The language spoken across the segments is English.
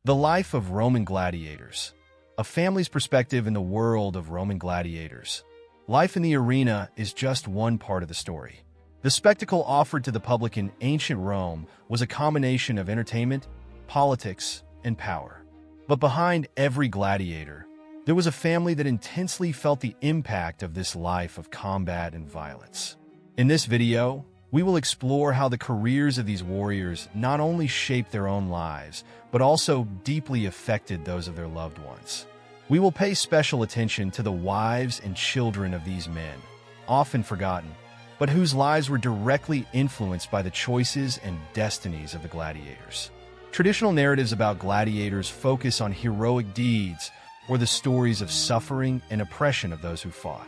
The life of Roman gladiators. A family's perspective in the world of Roman gladiators. Life in the arena is just one part of the story. The spectacle offered to the public in ancient Rome was a combination of entertainment, politics, and power. But behind every gladiator, there was a family that intensely felt the impact of this life of combat and violence. In this video, we will explore how the careers of these warriors not only shaped their own lives, but also deeply affected those of their loved ones. We will pay special attention to the wives and children of these men, often forgotten, but whose lives were directly influenced by the choices and destinies of the gladiators. Traditional narratives about gladiators focus on heroic deeds or the stories of suffering and oppression of those who fought.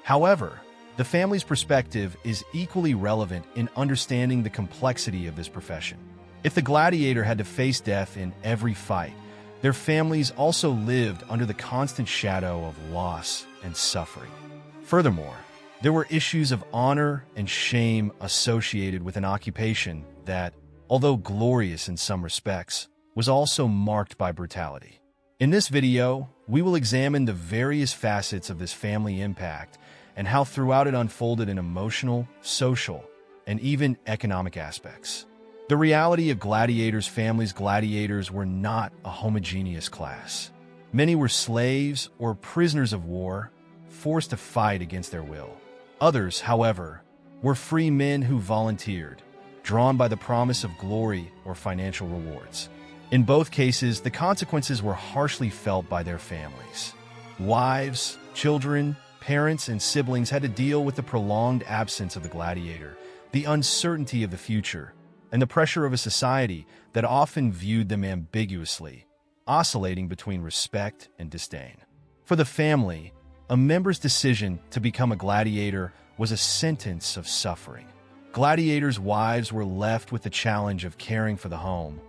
However, the family's perspective is equally relevant in understanding the complexity of this profession. If the gladiator had to face death in every fight, their families also lived under the constant shadow of loss and suffering. Furthermore, there were issues of honor and shame associated with an occupation that, although glorious in some respects, was also marked by brutality. In this video, we will examine the various facets of this family impact and how throughout it unfolded in emotional, social, and even economic aspects. The reality of gladiators' families. Gladiators were not a homogeneous class. Many were slaves or prisoners of war, forced to fight against their will. Others, however, were free men who volunteered, drawn by the promise of glory or financial rewards. In both cases, the consequences were harshly felt by their families. Wives, children, parents, and siblings had to deal with the prolonged absence of the gladiator, the uncertainty of the future, and the pressure of a society that often viewed them ambiguously, oscillating between respect and disdain. For the family, a member's decision to become a gladiator was a sentence of suffering. Gladiators' wives were left with the challenge of caring for the home,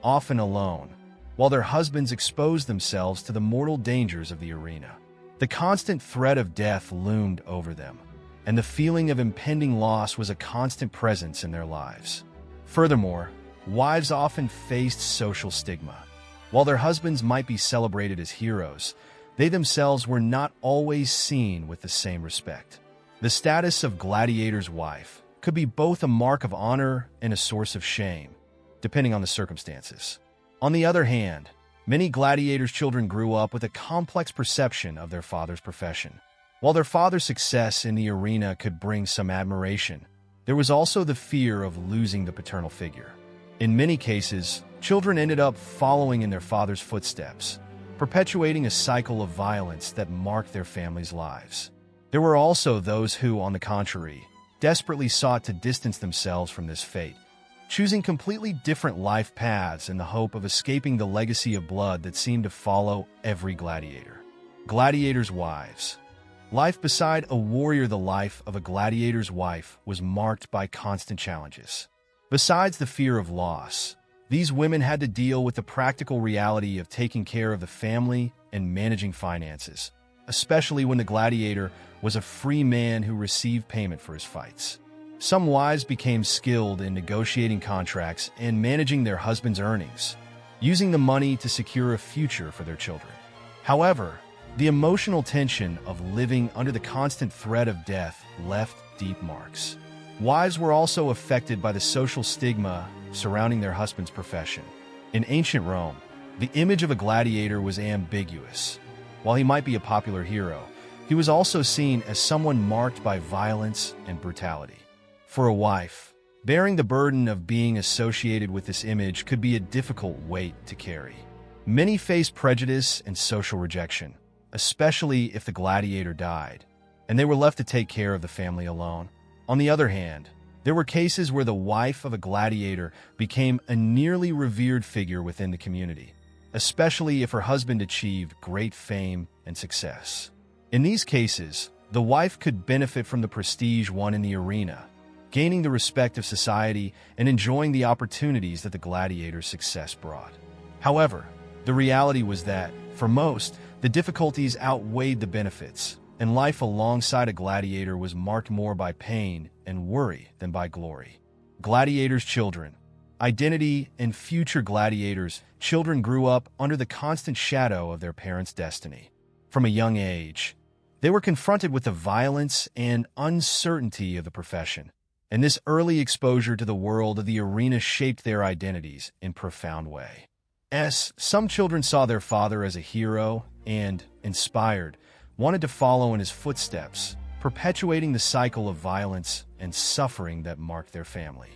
often alone, while their husbands exposed themselves to the mortal dangers of the arena. The constant threat of death loomed over them, and the feeling of impending loss was a constant presence in their lives. Furthermore, wives often faced social stigma. While their husbands might be celebrated as heroes, they themselves were not always seen with the same respect. The status of gladiator's wife could be both a mark of honor and a source of shame, depending on the circumstances. On the other hand, many gladiators' children grew up with a complex perception of their father's profession. While their father's success in the arena could bring some admiration, there was also the fear of losing the paternal figure. In many cases, children ended up following in their father's footsteps, perpetuating a cycle of violence that marked their families' lives. There were also those who, on the contrary, desperately sought to distance themselves from this fate, choosing completely different life paths in the hope of escaping the legacy of blood that seemed to follow every gladiator. Gladiators' wives. Life beside a warrior. The life of a gladiator's wife was marked by constant challenges. Besides the fear of loss, these women had to deal with the practical reality of taking care of the family and managing finances, especially when the gladiator was a free man who received payment for his fights. Some wives became skilled in negotiating contracts and managing their husband's earnings, using the money to secure a future for their children. However, the emotional tension of living under the constant threat of death left deep marks. Wives were also affected by the social stigma surrounding their husband's profession. In ancient Rome, the image of a gladiator was ambiguous. While he might be a popular hero, he was also seen as someone marked by violence and brutality. For a wife, bearing the burden of being associated with this image could be a difficult weight to carry. Many faced prejudice and social rejection, especially if the gladiator died, and they were left to take care of the family alone. On the other hand, there were cases where the wife of a gladiator became a nearly revered figure within the community, especially if her husband achieved great fame and success. In these cases, the wife could benefit from the prestige won in the arena, gaining the respect of society and enjoying the opportunities that the gladiator's success brought. However, the reality was that, for most, the difficulties outweighed the benefits, and life alongside a gladiator was marked more by pain and worry than by glory. Gladiators' children. identity, and future gladiators, children grew up under the constant shadow of their parents' destiny. From a young age, they were confronted with the violence and uncertainty of the profession, and this early exposure to the world of the arena shaped their identities in profound way. Some children saw their father as a hero and, inspired, wanted to follow in his footsteps, perpetuating the cycle of violence and suffering that marked their family.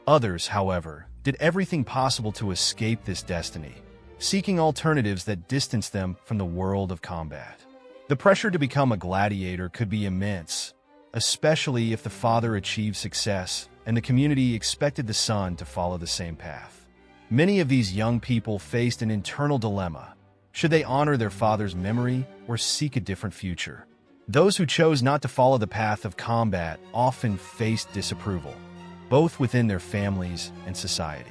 Others, however, did everything possible to escape this destiny, seeking alternatives that distanced them from the world of combat. The pressure to become a gladiator could be immense, especially if the father achieved success and the community expected the son to follow the same path. Many of these young people faced an internal dilemma. Should they honor their father's memory or seek a different future? Those who chose not to follow the path of combat often faced disapproval, both within their families and society.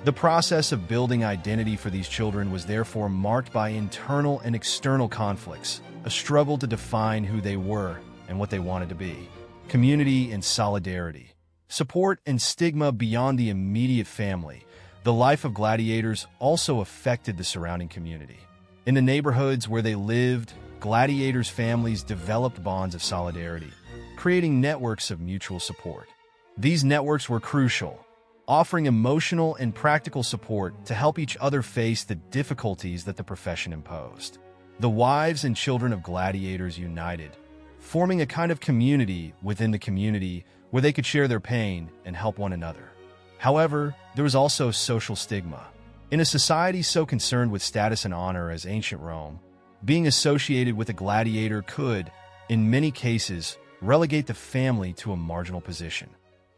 The process of building identity for these children was therefore marked by internal and external conflicts, a struggle to define who they were and what they wanted to be, community and solidarity, support and stigma beyond the immediate family. The life of gladiators also affected the surrounding community. In the neighborhoods where they lived, gladiators' families developed bonds of solidarity, creating networks of mutual support. These networks were crucial, offering emotional and practical support to help each other face the difficulties that the profession imposed. The wives and children of gladiators united, forming a kind of community within the community where they could share their pain and help one another. However, there was also social stigma. In a society so concerned with status and honor as ancient Rome, being associated with a gladiator could, in many cases, relegate the family to a marginal position.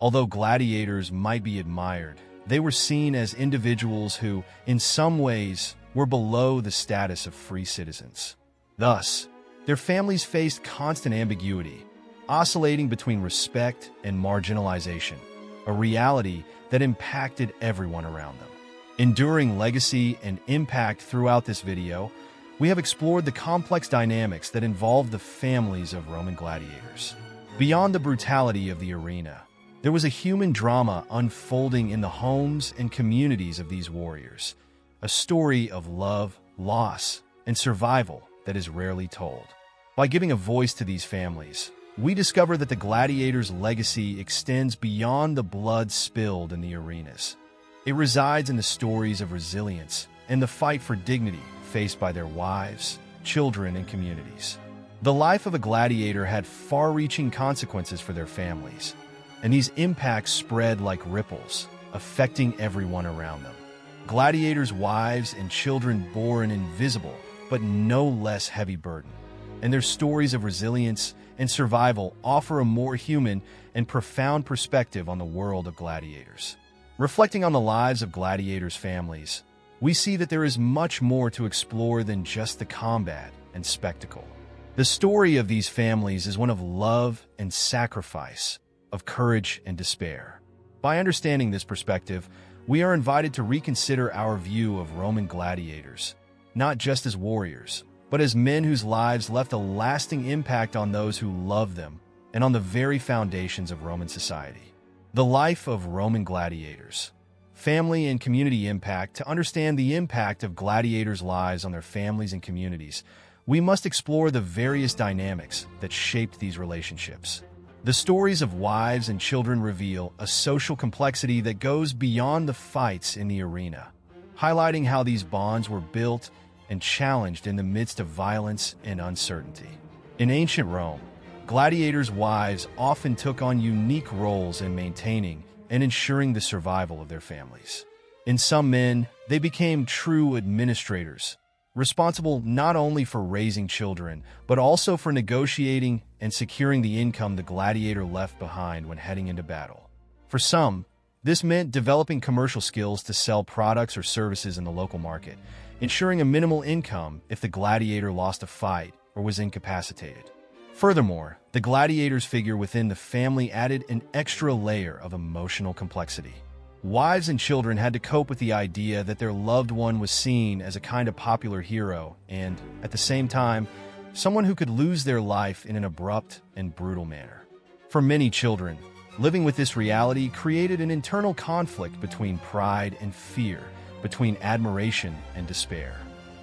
Although gladiators might be admired, they were seen as individuals who, in some ways, were below the status of free citizens. Thus, their families faced constant ambiguity, oscillating between respect and marginalization, a reality that impacted everyone around them. Enduring legacy and impact throughout this video, we have explored the complex dynamics that involved the families of Roman gladiators. Beyond the brutality of the arena, there was a human drama unfolding in the homes and communities of these warriors, a story of love, loss, and survival that is rarely told. By giving a voice to these families, we discover that the gladiators' legacy extends beyond the blood spilled in the arenas. It resides in the stories of resilience and the fight for dignity faced by their wives, children, and communities. The life of a gladiator had far-reaching consequences for their families, and these impacts spread like ripples, affecting everyone around them. Gladiators' wives and children bore an invisible but no less heavy burden, and their stories of resilience and survival offer a more human and profound perspective on the world of gladiators. Reflecting on the lives of gladiators' families, we see that there is much more to explore than just the combat and spectacle. The story of these families is one of love and sacrifice, of courage and despair. By understanding this perspective, we are invited to reconsider our view of Roman gladiators, not just as warriors, but as men whose lives left a lasting impact on those who loved them and on the very foundations of Roman society. The life of Roman gladiators. Family and community impact. To understand the impact of gladiators' lives on their families and communities, we must explore the various dynamics that shaped these relationships. The stories of wives and children reveal a social complexity that goes beyond the fights in the arena, highlighting how these bonds were built and challenged in the midst of violence and uncertainty. In ancient Rome, gladiators' wives often took on unique roles in maintaining and ensuring the survival of their families. In some men, they became true administrators, responsible not only for raising children, but also for negotiating and securing the income the gladiator left behind when heading into battle. For some, this meant developing commercial skills to sell products or services in the local market, ensuring a minimal income if the gladiator lost a fight or was incapacitated. Furthermore, the gladiator's figure within the family added an extra layer of emotional complexity. Wives and children had to cope with the idea that their loved one was seen as a kind of popular hero and, at the same time, someone who could lose their life in an abrupt and brutal manner. For many children, Living with this reality created an internal conflict between pride and fear, between admiration and despair.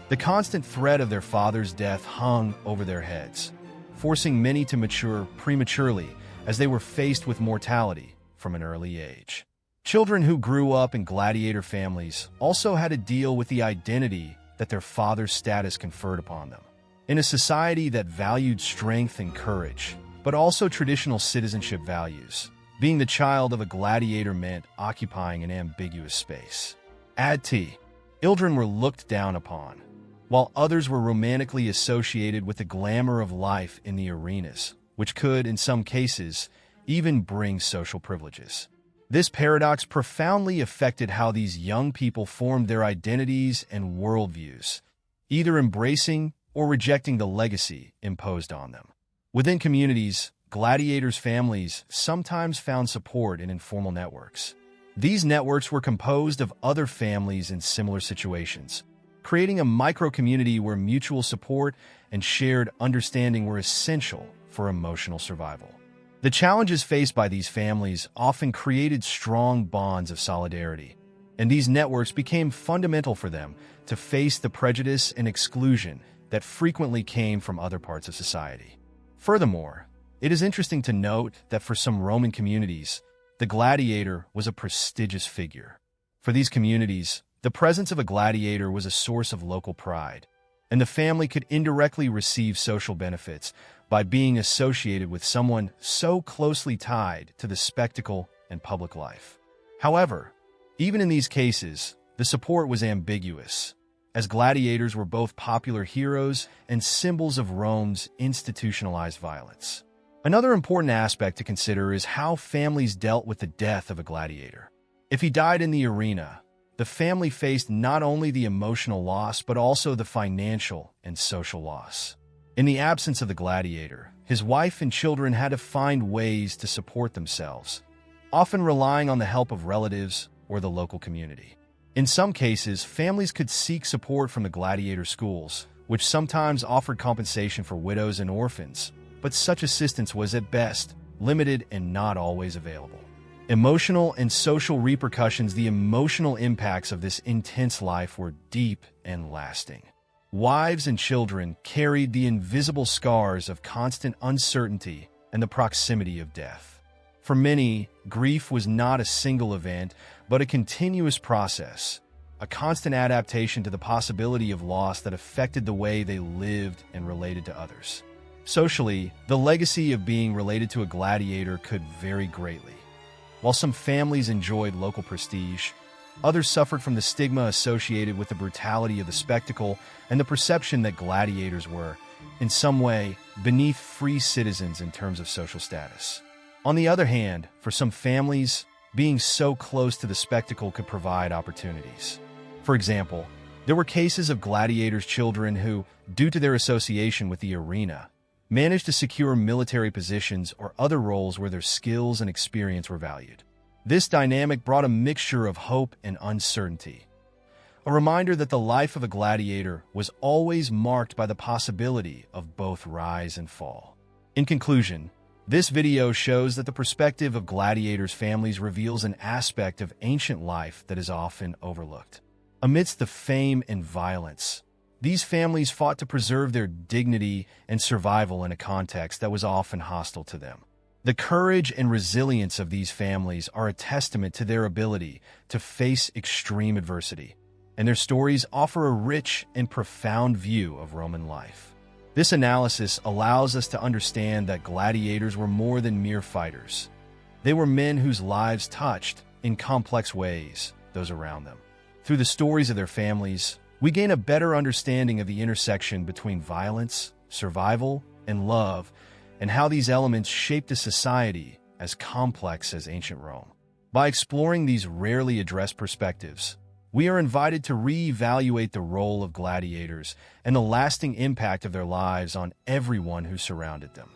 The constant threat of their father's death hung over their heads, forcing many to mature prematurely as they were faced with mortality from an early age. Children who grew up in gladiator families also had to deal with the identity that their father's status conferred upon them. In a society that valued strength and courage, but also traditional citizenship values, being the child of a gladiator meant occupying an ambiguous space. Add T. Children were looked down upon, while others were romantically associated with the glamour of life in the arenas, which could, in some cases, even bring social privileges. This paradox profoundly affected how these young people formed their identities and worldviews, either embracing or rejecting the legacy imposed on them. Within communities, gladiators' families sometimes found support in informal networks. These networks were composed of other families in similar situations, creating a micro-community where mutual support and shared understanding were essential for emotional survival. The challenges faced by these families often created strong bonds of solidarity, and these networks became fundamental for them to face the prejudice and exclusion that frequently came from other parts of society. Furthermore, it is interesting to note that for some Roman communities, the gladiator was a prestigious figure. For these communities, the presence of a gladiator was a source of local pride, and the family could indirectly receive social benefits by being associated with someone so closely tied to the spectacle and public life. However, even in these cases, the support was ambiguous, as gladiators were both popular heroes and symbols of Rome's institutionalized violence. Another important aspect to consider is how families dealt with the death of a gladiator. If he died in the arena, the family faced not only the emotional loss but also the financial and social loss. In the absence of the gladiator, his wife and children had to find ways to support themselves, often relying on the help of relatives or the local community. In some cases, families could seek support from the gladiator schools, which sometimes offered compensation for widows and orphans, but such assistance was at best limited and not always available. Emotional and social repercussions. The emotional impacts of this intense life were deep and lasting. Wives and children carried the invisible scars of constant uncertainty and the proximity of death. For many, grief was not a single event, but a continuous process, a constant adaptation to the possibility of loss that affected the way they lived and related to others. Socially, the legacy of being related to a gladiator could vary greatly. While some families enjoyed local prestige, others suffered from the stigma associated with the brutality of the spectacle and the perception that gladiators were, in some way, beneath free citizens in terms of social status. On the other hand, for some families, being so close to the spectacle could provide opportunities. For example, there were cases of gladiators' children who, due to their association with the arena, managed to secure military positions or other roles where their skills and experience were valued. This dynamic brought a mixture of hope and uncertainty, a reminder that the life of a gladiator was always marked by the possibility of both rise and fall. In conclusion, this video shows that the perspective of gladiators' families reveals an aspect of ancient life that is often overlooked. Amidst the fame and violence, these families fought to preserve their dignity and survival in a context that was often hostile to them. The courage and resilience of these families are a testament to their ability to face extreme adversity, and their stories offer a rich and profound view of Roman life. This analysis allows us to understand that gladiators were more than mere fighters. They were men whose lives touched, in complex ways, those around them. Through the stories of their families, we gain a better understanding of the intersection between violence, survival, and love, and how these elements shaped a society as complex as ancient Rome. By exploring these rarely addressed perspectives, we are invited to re-evaluate the role of gladiators and the lasting impact of their lives on everyone who surrounded them.